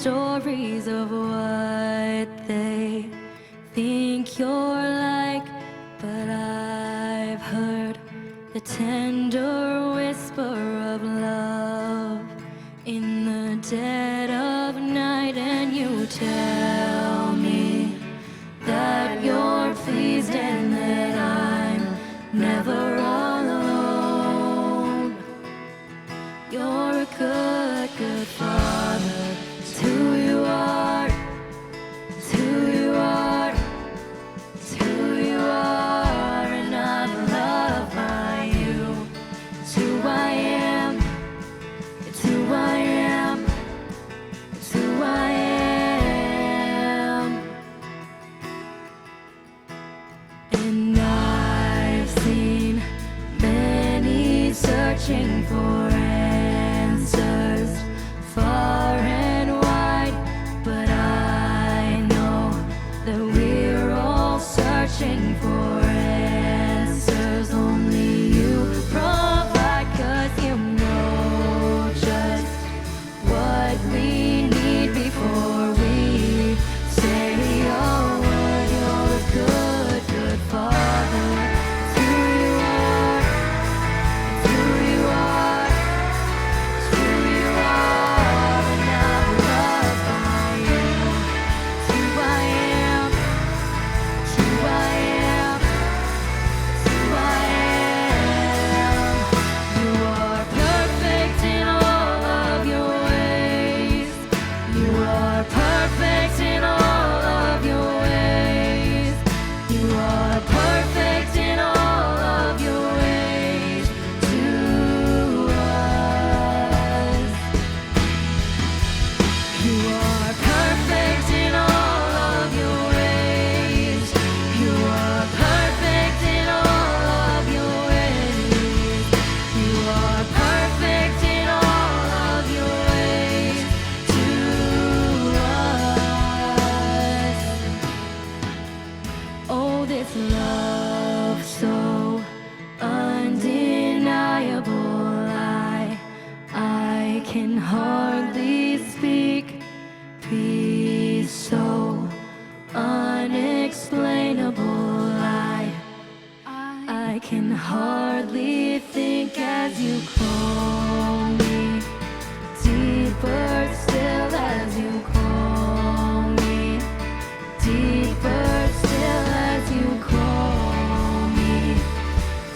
stories of what they think you're like, but I've heard the tender whisper of love in the dead of night, and you tell me that you're pleased and that I'm never alone. You're a good, good father. It's who you are. It's who you are. It's who you are, and I'm loved by you. It's who I am. It's who I am. It's who I am. And I've seen many searching for answers far and wide, but I know that we're all searching for answers only you provide, 'cause you know just what we need before we say a word. You're a good, good father. It's who you are. It's who you are. It's who you are, and I'm loved by you. It's who I am. It's who I am. It's who I am. You are perfect in all of your ways. You are perfect in all of your ways. You are perfect in all of your ways to us. You are perfect in all of your ways. You are perfect in all of your ways. You are perfect in all of your ways to us. Oh, this love so undeniable. I can hardly speak. Peace so unexplainable. I can hardly think as you call me. Deeper still as you call me. Deeper still as you call me.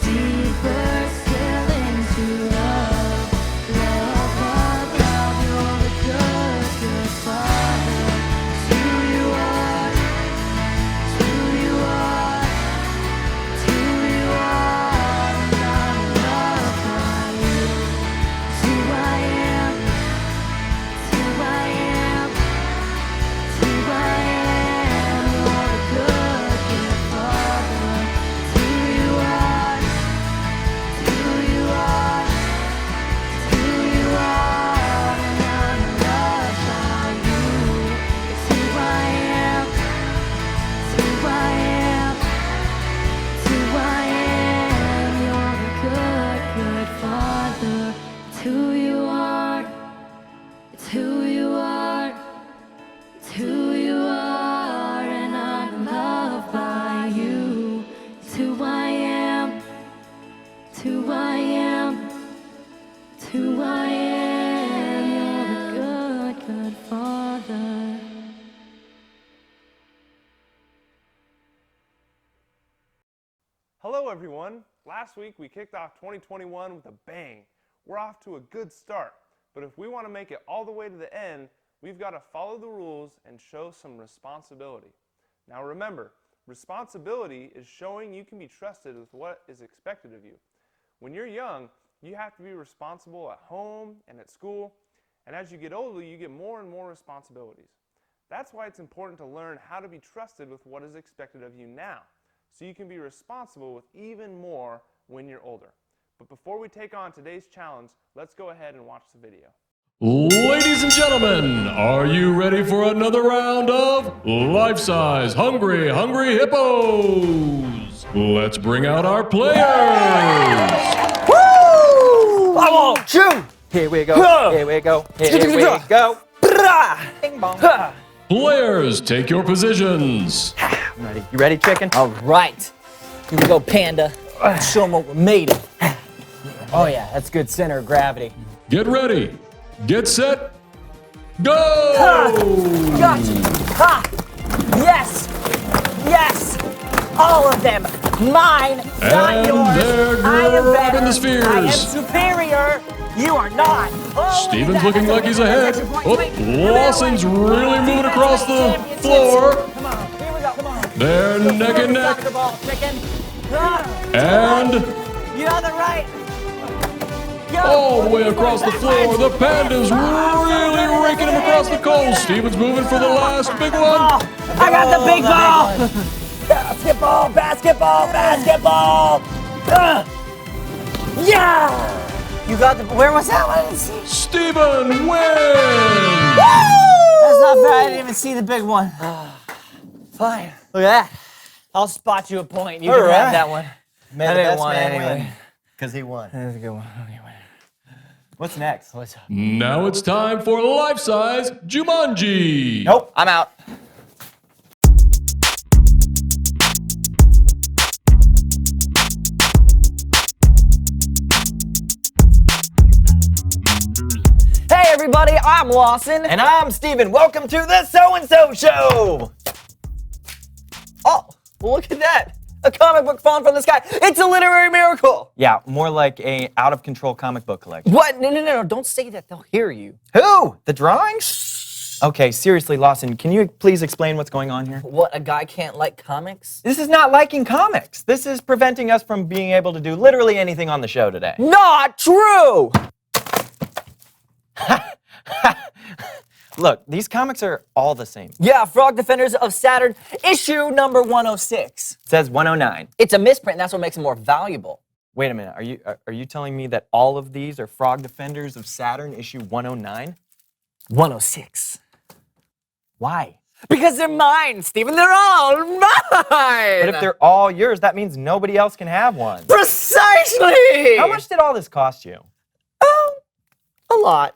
Deeper still into love. Love, love, love. You're a good, good father. It's who you are. It's who you are. It's who you are, and I'm loved by you. It's who I am. It's who I am. It's who I am. You're a good, good father. It's who you are. It's who you are. It's who you are, and I'm loved by you. It's who I am. It's who I am. It's who I am. You're a good, good father. It's who you are. It's who you are. It's who you are, and I'm loved by you. It's who I am. It's who I am. It's who I am. You're a good, good father. Hello everyone! Last week we kicked off 2021 with a bang. We're off to a good start, but if we want to make it all the way to the end, we've got to follow the rules and show some responsibility. Now remember, responsibility is showing you can be trusted with what is expected of you. When you're young, you have to be responsible at home and at school, and as you get older, you get more and more responsibilities. That's why it's important to learn how to be trusted with what is expected of you now, so you can be responsible with even more when you're older. But before we take on today's challenge, let's go ahead and watch the video. Ladies and gentlemen, are you ready for another round of Life-Size Hungry Hippos? Let's bring out our players! Woo! I want you! Here we go, here we go, here we go. Bing bong. Players, take your positions. I'm ready. You ready, chicken? All right. Here we go, Panda. Show them what we're made of. Oh, yeah, that's good center of gravity. Get ready. Get set. Go! Gotcha. Ha! Yes! Yes! All of them. Mine, not And yours. they're I am grabbing better. the spheres. I am superior. You are not. Oh, Steven's look at looking that. like he's That's ahead. extra point. Oh, Wait, come here, Lawson's wait. really moving Defense across the championships. floor. Come on, here we go. Come on. They're neck and neck. Soccer ball, chicken. Ah, And you're on the right. Go. all the way across the floor, the Panda's really raking him across the coals. Steven's moving for the last big one. I got the big ball. Basketball, basketball, basketball. Yeah. You got the. Where was that one? I didn't see. Steven wins. That's not fair. I didn't even see the big one. Fine. Look at that. I'll spot you a point. You can All have right. that one. May I the didn't best want man anyway. win. Because he won. That's a good one. Okay, What's next? what's up? Now it's time for life-size Jumanji. Nope, I'm out. Hey everybody, I'm Lawson. And I'm Steven. Welcome to the So-and-So Show. Oh, look at that. A comic book falling from the sky. It's a literary miracle. Yeah, more like a out-of-control comic book collection. What? No. Don't say that. They'll hear you. Who? The drawings? Okay, seriously, Lawson, can you please explain what's going on here? What? A guy can't like comics? This is not liking comics. This is preventing us from being able to do literally anything on the show today. Not true. Look, these comics are all the same. It Yeah, Frog Defenders of Saturn, issue number 106. says 109. It's a misprint, and that's what makes it more valuable. Wait a minute, are you telling me that all of these are Frog Defenders of Saturn issue 109? 106. Why? Because they're mine, Steven. They're all mine. But if they're all yours, that means nobody else can have one. Precisely. How much did all this cost you? A lot.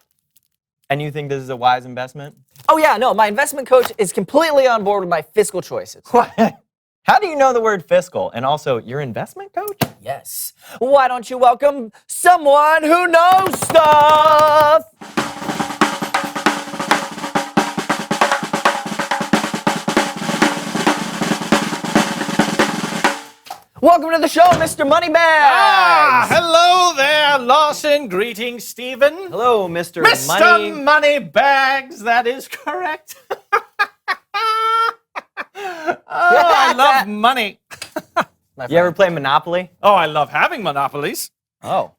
And you think this is a wise investment? Oh yeah, no, my investment coach is completely on board with my fiscal choices. What? How do you know the word fiscal? And also, your investment coach? Yes. Why don't you welcome someone who knows stuff? Welcome to the show, Mr. Moneybags. Hello there, Lawson. Greetings, Stephen. Hello, Mr. Mr. Money. Moneybags, that is correct. I love money. You ever play Monopoly? Oh, I love having monopolies. Oh.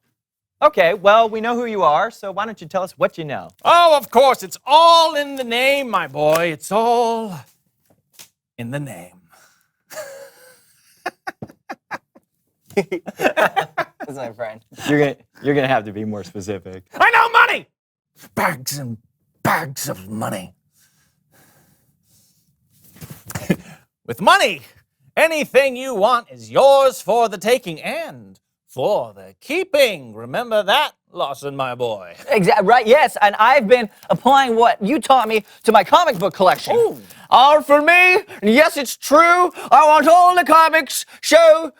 Okay, well, we know who you are, so why don't you tell us what you know? Oh, of course, it's all in the name, my boy. It's all in the name. That's my friend. You're gonna have to be more specific. I know money! Bags and bags of money. With money, anything you want is yours for the taking and for the keeping. Remember that, Lawson, my boy. Exactly right. Yes, and I've been applying what you taught me to my comic book collection. Ooh. All for me. And yes, it's true. I want all the comics show.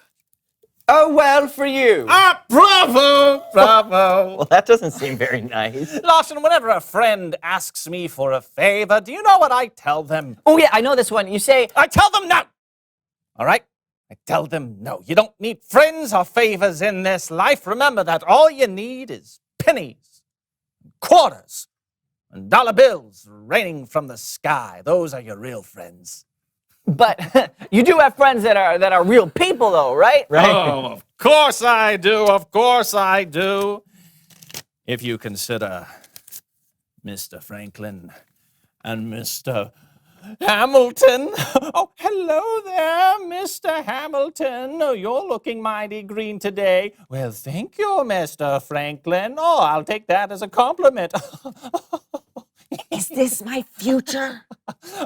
Oh well, for you. Ah, bravo, bravo. Well, that doesn't seem very nice. Lawson, whenever a friend asks me for a favor, do you know what I tell them? Oh yeah, I know this one. You say, I tell them no. All right? I tell them no. You don't need friends or favors in this life. Remember that all you need is pennies, quarters, and dollar bills raining from the sky. Those are your real friends. but you do have friends that are real people, though, right? Right? Oh, of course I do. Of course I do. If you consider Mr. Franklin and Mr. Hamilton. Oh, hello there, Mr. Hamilton. Oh, you're looking mighty green today. Well, thank you, Mr. Franklin. Oh, I'll take that as a compliment. Is this my future?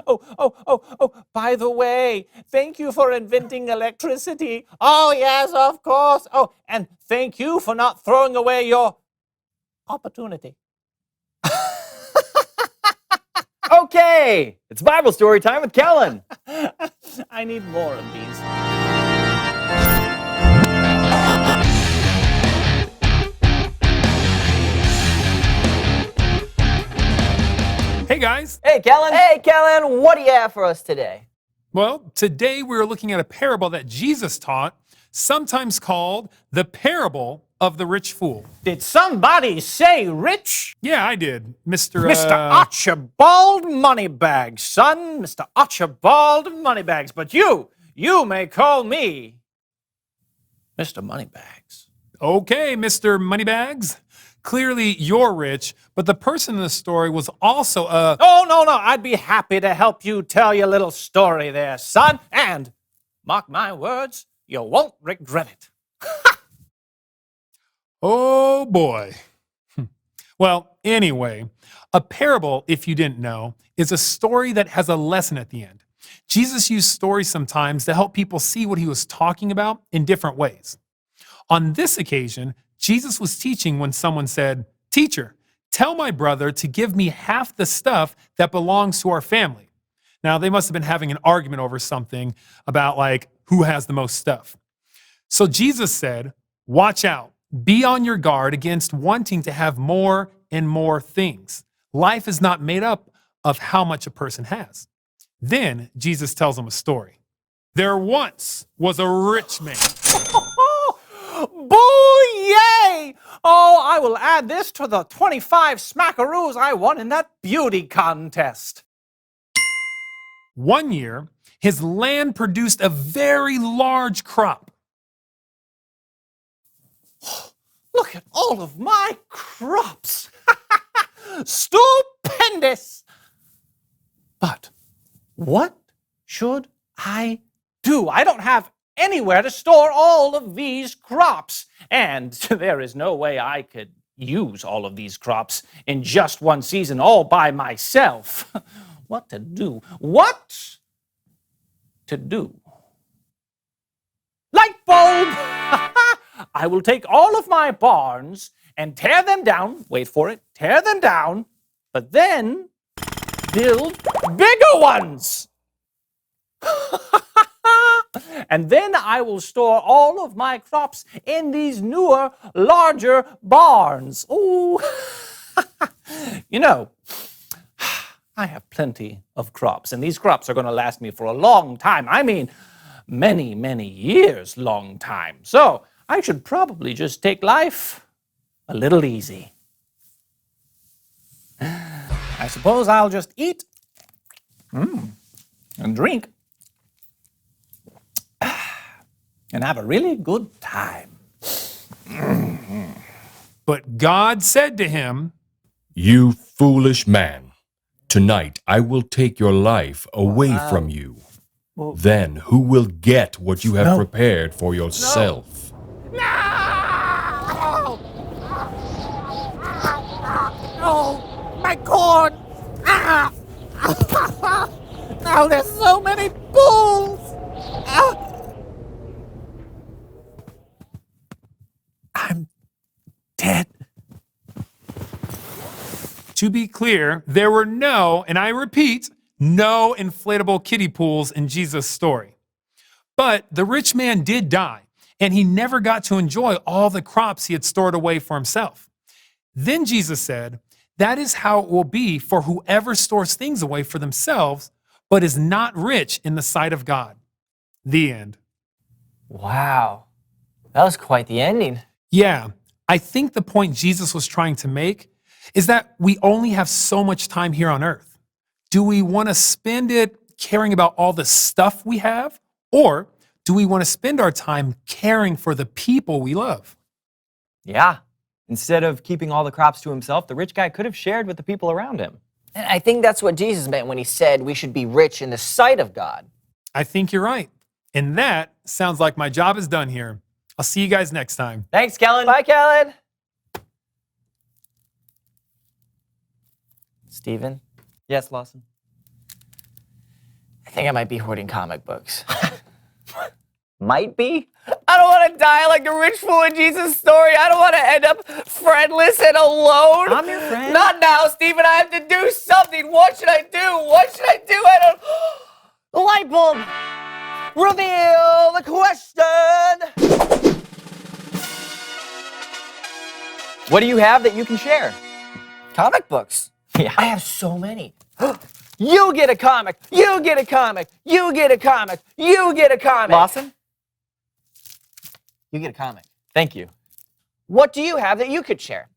Oh, by the way, thank you for inventing electricity. Oh, yes, of course. Oh, and thank you for not throwing away your opportunity. Okay, it's Bible story time with Kellen. I need more of these. Hey guys! Hey, Kellen. Hey, Kellen. What do you have for us today? Well, today we're looking at a parable that Jesus taught, sometimes called the parable of the rich fool. Did somebody say rich? Yeah, I did, Mr. Mr. Archibald Moneybags, son. Mr. Archibald Moneybags. But you may call me Mr. Moneybags. Okay, Mr. Moneybags. Clearly you're rich, but the person in the story was also a... Oh, no. I'd be happy to help you tell your little story there, son. And, mark my words, you won't regret it. Oh boy. Well, anyway, a parable, if you didn't know, is a story that has a lesson at the end. Jesus used stories sometimes to help people see what he was talking about in different ways. On this occasion, Jesus was teaching when someone said, "Teacher, tell my brother to give me half the stuff that belongs to our family." Now, they must have been having an argument over something about like who has the most stuff. So Jesus said, "Watch out. Be on your guard against wanting to have more and more things. Life is not made up of how much a person has." Then Jesus tells them a story. There once was a rich man. Boo-yay! Oh, I will add this to the 25 smackaroos I won in that beauty contest. One year, his land produced a very large crop. Look at all of my crops. Stupendous! But what should I do? I don't have anywhere to store all of these crops. And there is no way I could use all of these crops in just one season all by myself. What to do? What to do? Light bulb! I will take all of my barns and tear them down. Wait for it. Tear them down. But then build bigger ones. And then I will store all of my crops in these newer, larger barns. Ooh. You know, I have plenty of crops, and these crops are going to last me for a long time. I mean, many, many years long time. So I should probably just take life a little easy. I suppose I'll just eat and drink and have a really good time. But God said to him, You foolish man, tonight I will take your life away from you. Then who will get what you have prepared for yourself? Oh, my corn! Ah! Now there's so many bulls! Ah! I'm dead. to be clear, there were no, and I repeat, no inflatable kiddie pools in Jesus' story. But the rich man did die, and he never got to enjoy all the crops he had stored away for himself. Then Jesus said, that is how it will be for whoever stores things away for themselves, but is not rich in the sight of God. The end. Wow. That was quite the ending. Yeah, I think the point Jesus was trying to make is that we only have so much time here on earth. Do we want to spend it caring about all the stuff we have? Or do we want to spend our time caring for the people we love? Yeah. Instead of keeping all the crops to himself, the rich guy could have shared with the people around him. And I think that's what Jesus meant when he said we should be rich in the sight of God. I think you're right. And that sounds like my job is done here. I'll see you guys next time. Thanks, Kellen. Bye, Kellen. Steven? Yes, Lawson? I think I might be hoarding comic books. might be. I don't want to die like the rich fool in Jesus' story. I don't want to end up friendless and alone. I'm your friend. Not now, Stephen. I have to do something. What should I do? What should I do? I don't. The light bulb. Reveal the question. What do you have that you can share? Comic books. Yeah. I have so many. You get a comic. You get a comic. You get a comic. You get a comic. Lawson? You get a comic. Thank you. What do you have that you could share?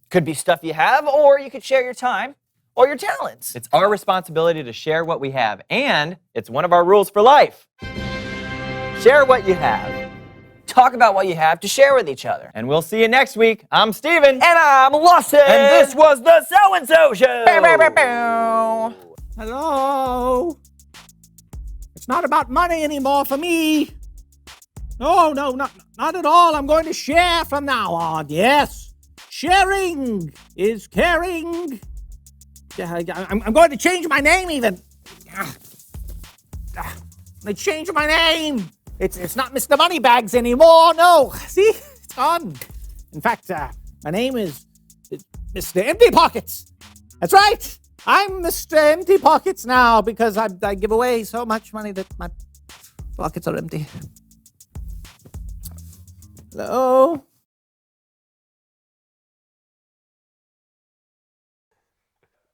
Could be stuff you have, or you could share your time or your talents. It's our responsibility to share what we have, and it's one of our rules for life. Share what you have. Talk about what you have to share with each other. And we'll see you next week. I'm Steven. And I'm Lawson. And this was the So-and-So Show. Bow, bow, bow, bow. Hello? It's not about money anymore for me. No, not at all. I'm going to share from now on. Yes. Sharing is caring. I'm going to change my name even. I changed my name. It's not Mr. Moneybags anymore. No. See? It's gone. In fact, my name is Mr. Empty Pockets. That's right. I'm Mr. Empty Pockets now because I give away so much money that my pockets are empty. Hello?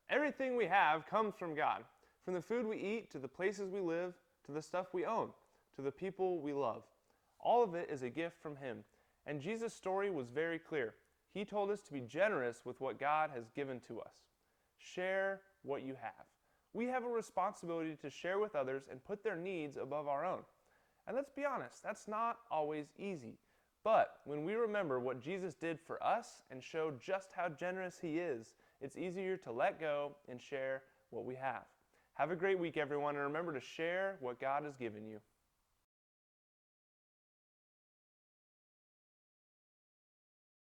Everything we have comes from God. From the food we eat, to the places we live, to the stuff we own, to the people we love. All of it is a gift from Him. And Jesus' story was very clear. He told us to be generous with what God has given to us. Share what you have. We have a responsibility to share with others and put their needs above our own. And let's be honest, that's not always easy. But when we remember what Jesus did for us and show just how generous He is, it's easier to let go and share what we have. Have a great week, everyone, and remember to share what God has given you.